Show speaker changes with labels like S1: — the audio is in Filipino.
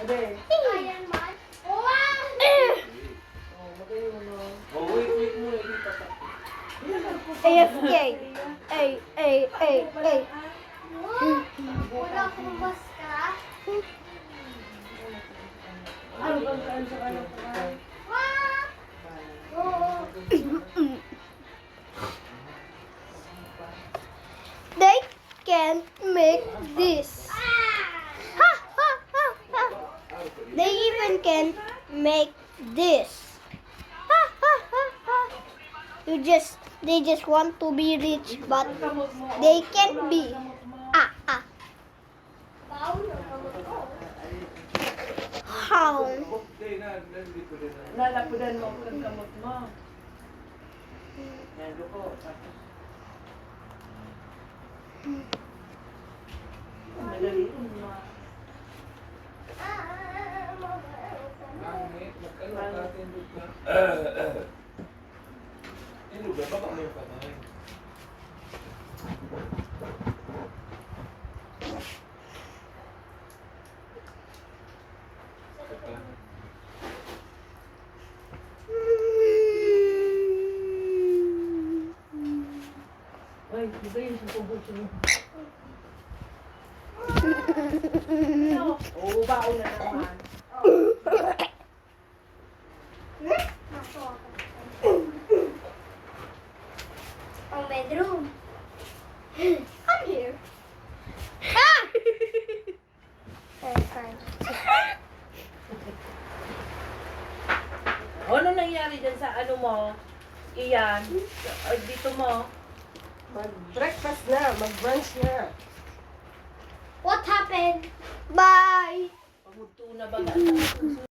S1: Be.
S2: Ayan man. Wow!
S1: Oh, magayon mo no.
S3: Oh, wait muna. Hindi tatak.
S4: AFK. Ay.
S2: Wala akong basta.
S1: Ano bang kaan sa ano?
S2: Wow! Oo.
S4: They can't make this. Ha, ha, ha, ha. They even can't make this. Ha, ha, ha, ha. They just want to be rich, but they can't be. Ah.
S2: Bawal na kamot ko.
S4: How?
S3: Okay na. Nandito rin na.
S1: Lalapudan mo ang kamot mo. Yan, duko. Madali ito mo.
S3: Langit. Magkano natin doon ka? Yung lugar, baka may patay.
S1: Ay, di ba yung sumubot mo? Oo, baon na naman.
S2: Ang bedroom.
S4: Come here. Ah!
S1: Ano nangyari dyan sa ano mo? Iyan. Dito mo.
S5: Mag-breakfast na, mag-brunch na.
S2: What happened?
S4: Bye.
S1: Pagmuto na ba?